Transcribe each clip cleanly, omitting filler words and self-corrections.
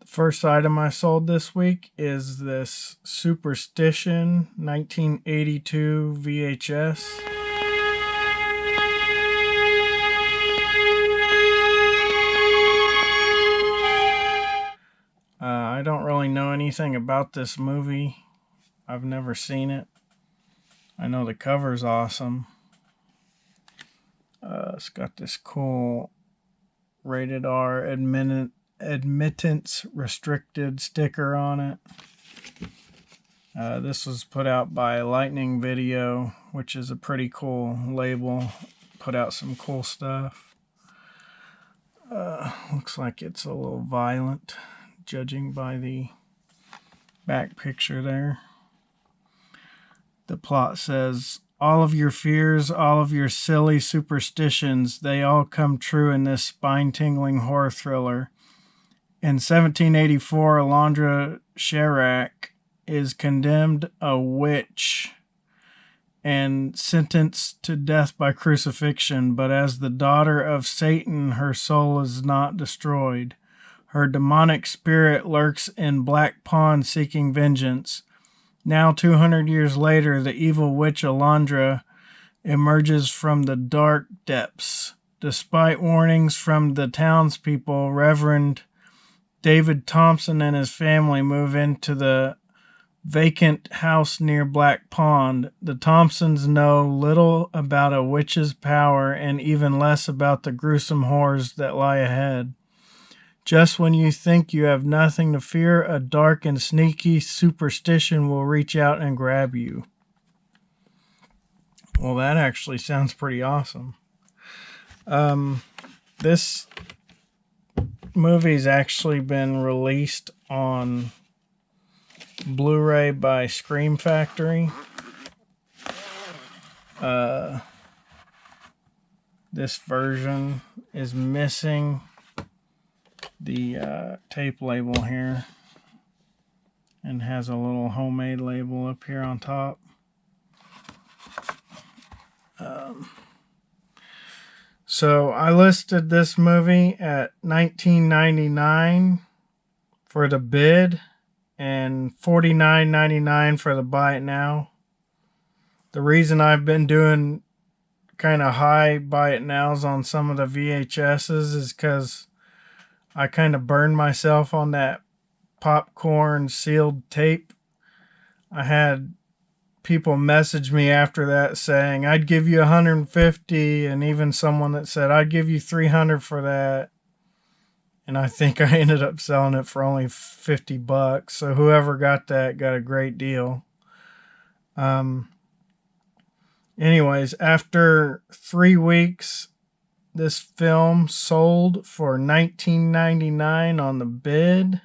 First item I sold this week is this Superstition 1982 VHS. I don't really know anything about this movie. I've never seen it. I know the cover's awesome. It's got this cool rated R admittance restricted sticker on it. This was put out by Lightning Video, which is a pretty cool label. Put out some cool stuff. Looks like it's a little violent, judging by the back picture there. The plot says, all of your fears, all of your silly superstitions, they all come true in this spine-tingling horror thriller. In 1784, Alondra Chirac is condemned a witch and sentenced to death by crucifixion, but as the daughter of Satan, her soul is not destroyed. Her demonic spirit lurks in Black Pond seeking vengeance. Now, 200 years later, the evil witch Alondra emerges from the dark depths. Despite warnings from the townspeople, Reverend David Thompson and his family move into the vacant house near Black Pond. The Thompsons know little about a witch's power and even less about the gruesome horrors that lie ahead. Just when you think you have nothing to fear, a dark and sneaky superstition will reach out and grab you. Well, that actually sounds pretty awesome. This movie's actually been released on Blu-ray by Scream Factory. This version is missing the tape label here and has a little homemade label up here on top. So I listed this movie at $19.99 for the bid and $49.99 for the buy it now. The reason I've been doing kind of high buy it nows on some of the VHSs is because I kind of burned myself on that popcorn sealed tape. I had people message me after that saying, I'd give you $150, and even someone that said, I'd give you $300 for that. And I think I ended up selling it for only $50. So whoever got that got a great deal. Anyways, after 3 weeks, this film sold for $19.99 on the bid.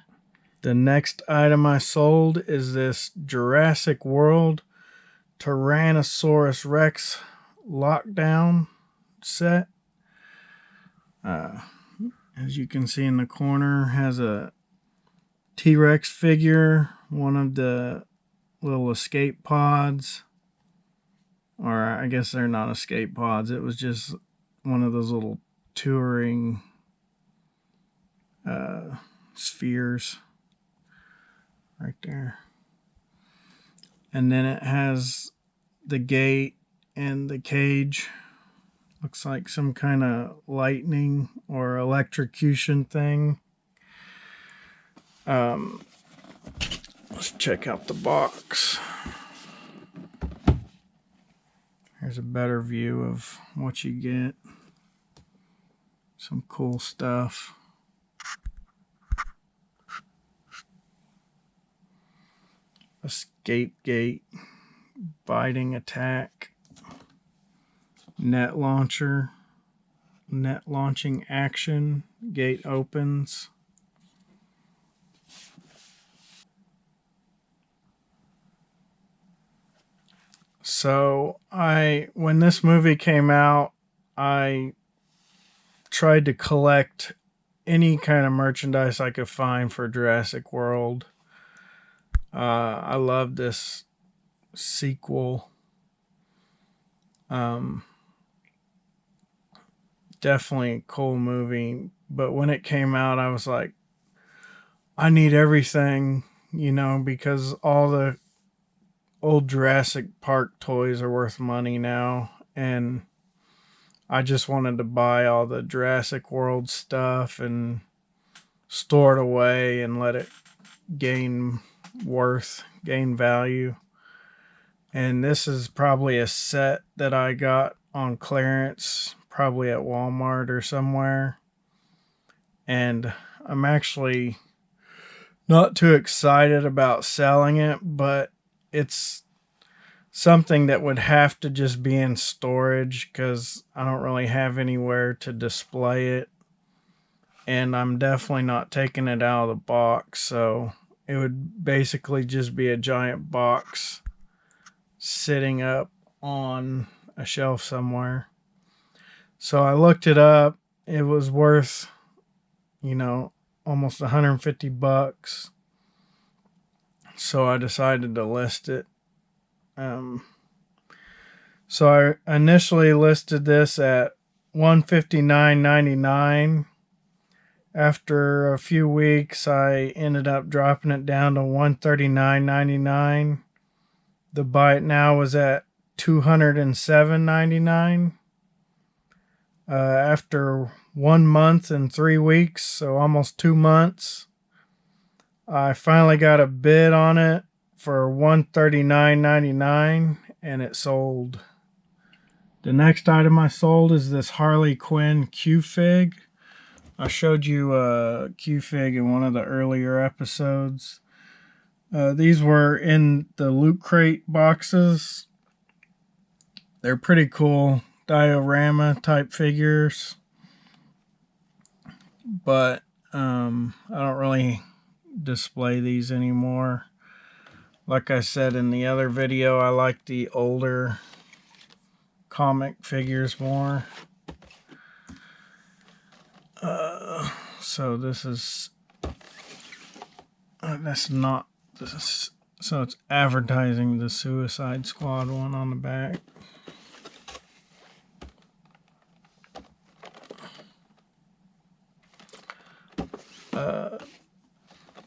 The next item I sold is this Jurassic World Tyrannosaurus Rex lockdown set. As you can see in the corner, has a T-Rex figure, one of the little escape pods. Or I guess they're not escape pods. It was just one of those little touring spheres right there. And then it has the gate and the cage. Looks like some kind of lightning or electrocution thing. Let's check out the box. Here's a better view of what you get. Some cool stuff. Escape gate, biting attack, net launcher, net launching action, gate opens. So when this movie came out, I tried to collect any kind of merchandise I could find for Jurassic World. I love this sequel. Definitely a cool movie. But when it came out, I was like, I need everything, you know, because all the old Jurassic Park toys are worth money now, and I just wanted to buy all the Jurassic World stuff and store it away and let it gain gain value. And this is probably a set that I got on clearance, probably at Walmart or somewhere. And I'm actually not too excited about selling it, but it's something that would have to just be in storage because I don't really have anywhere to display it. And I'm definitely not taking it out of the box, so it would basically just be a giant box sitting up on a shelf somewhere. So I looked it up. It was worth, you know, almost $150. So I decided to list it. So I initially listed this at $159.99. After a few weeks, I ended up dropping it down to $139.99. The buy it now was at $207.99. After 1 month and 3 weeks, so almost 2 months, I finally got a bid on it for $139.99, and it sold. The next item I sold is this Harley Quinn Q-Fig. I showed you a Q-Fig in one of the earlier episodes. These were in the Loot Crate boxes. They're pretty cool diorama type figures. But I don't really display these anymore. Like I said in the other video, I like the older comic figures more. So this is that's not this. So it's advertising the Suicide Squad one on the back.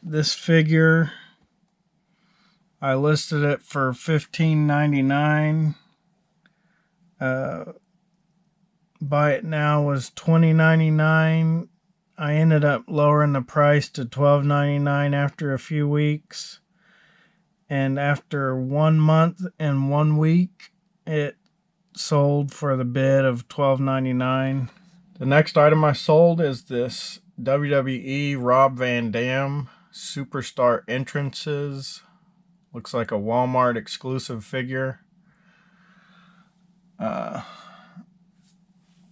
This figure, I listed it for $15.99. Buy it now was $20.99. I ended up lowering the price to $12.99 after a few weeks. And after 1 month and 1 week, it sold for the bid of $12.99. The next item I sold is this WWE Rob Van Dam Superstar Entrances. Looks like a Walmart exclusive figure. I'm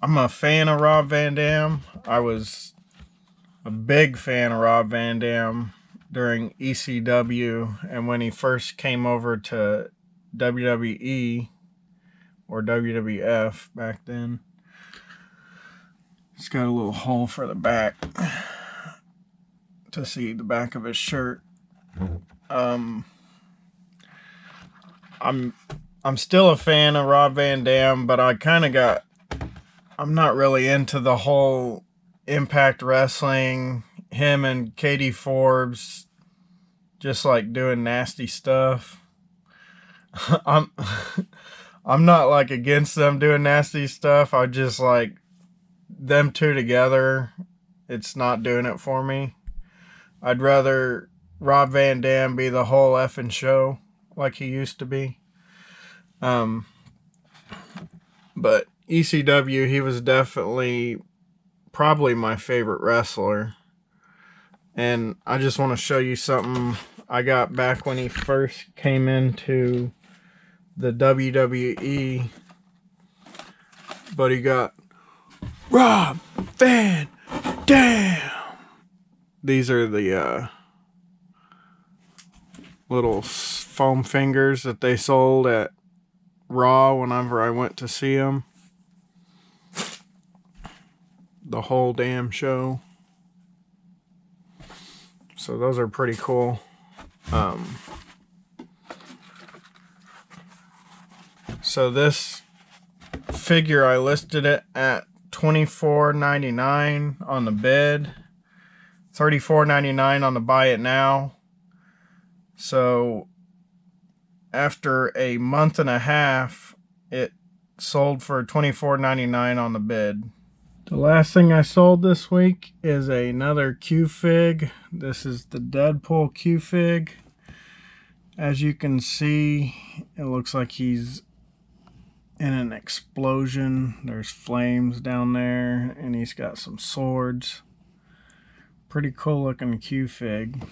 a fan of Rob Van Dam. I was a big fan of Rob Van Dam during ECW, and when he first came over to WWE or WWF back then. He's got a little hole for the back to see the back of his shirt. I'm still a fan of Rob Van Dam, but I'm not really into the whole Impact Wrestling, him and Katie Forbes just like doing nasty stuff. I'm not like against them doing nasty stuff. I just like them two together. It's not doing it for me. I'd rather Rob Van Dam be the whole effing show like he used to be. But ECW, he was definitely probably my favorite wrestler. And I just want to show you something I got back when he first came into the WWE. But he got Rob Van Dam. These are the little foam fingers that they sold at Raw whenever I went to see him. The whole damn show. So those are pretty cool. So this figure, I listed it at $24.99 on the bid. $34.99 on the buy it now. So after a month and a half, it sold for $24.99 on the bid. The last thing I sold this week is another Q-Fig. This is the Deadpool Q-Fig. As you can see, it looks like he's in an explosion. There's flames down there, and he's got some swords. Pretty cool looking Q-Fig.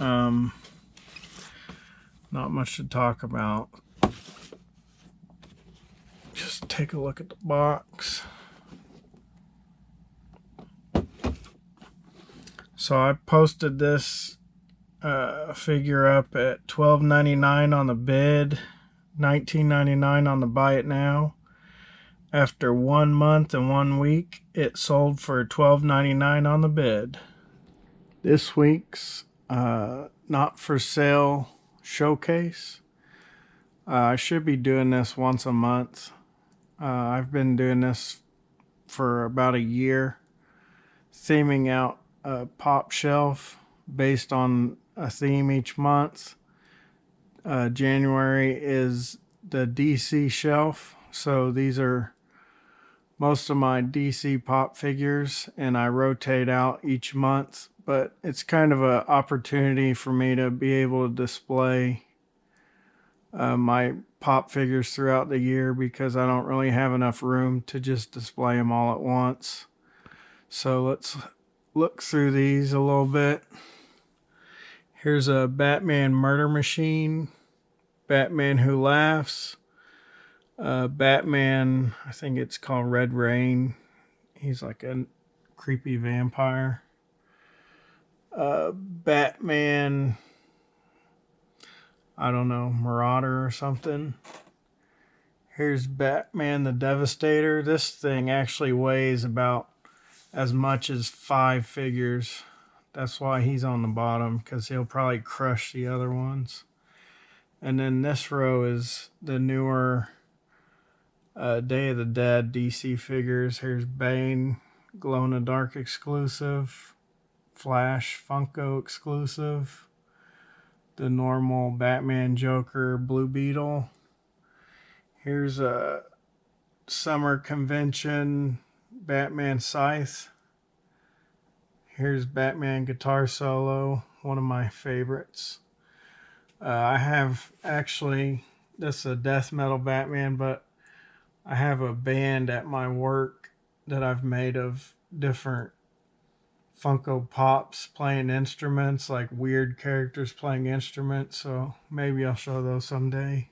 Not much to talk about. Just take a look at the box. So I posted this figure up at $12.99 on the bid, $19.99 on the buy it now. After 1 month and 1 week, it sold for $12.99 on the bid. This week's not for sale showcase. I should be doing this once a month. I've been doing this for about a year, theming out a pop shelf based on a theme each month. January is the DC shelf, so these are most of my DC pop figures, and I rotate out each month, but it's kind of an opportunity for me to be able to display my pop figures throughout the year, because I don't really have enough room to just display them all at once. So let's look through these a little bit. Here's a Batman Murder Machine, Batman Who Laughs, Batman, I think it's called Red Rain. He's like a creepy vampire. Batman, I don't know, Marauder or something. Here's Batman the Devastator. This thing actually weighs about as much as 5 figures. That's why he's on the bottom, because he'll probably crush the other ones. And then this row is the newer Day of the Dead DC figures. Here's Bane, Glow in the Dark exclusive, Flash Funko exclusive, the normal Batman Joker Blue Beetle. Here's a Summer Convention Batman Scythe. Here's Batman Guitar Solo, one of my favorites. I have actually, this is a death metal Batman, but I have a band at my work that I've made of different Funko Pops playing instruments, like weird characters playing instruments, so maybe I'll show those someday.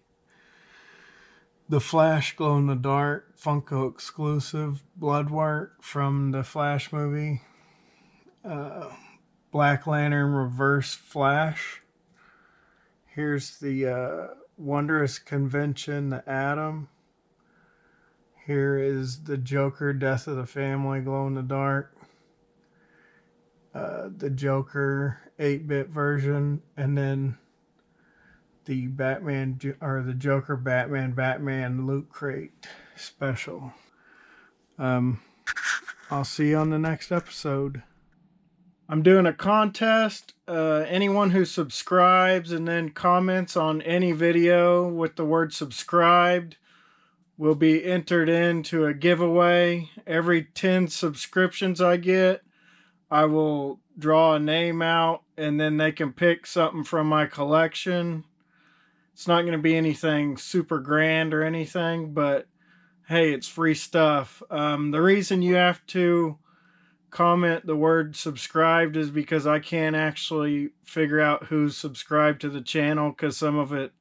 The Flash Glow in the Dark Funko exclusive Bloodwork from the Flash movie. Black Lantern Reverse Flash. Here's the Wondrous Convention, the Atom. Here is the Joker Death of the Family Glow in the Dark. The Joker 8-bit version, and then the Batman, or the Joker Batman Loot Crate special. I'll see you on the next episode. I'm doing a contest. Anyone who subscribes and then comments on any video with the word subscribed will be entered into a giveaway. Every 10 subscriptions I get, I will draw a name out, and then they can pick something from my collection. It's not going to be anything super grand or anything, but hey, it's free stuff. The reason you have to comment the word subscribed is because I can't actually figure out who's subscribed to the channel, because some of it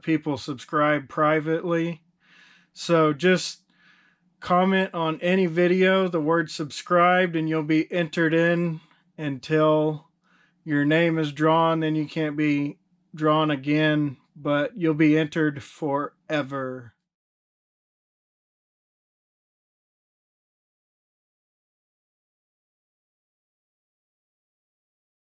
people subscribe privately. So just comment on any video the word subscribed, and you'll be entered in until your name is drawn. Then you can't be drawn again, but you'll be entered forever.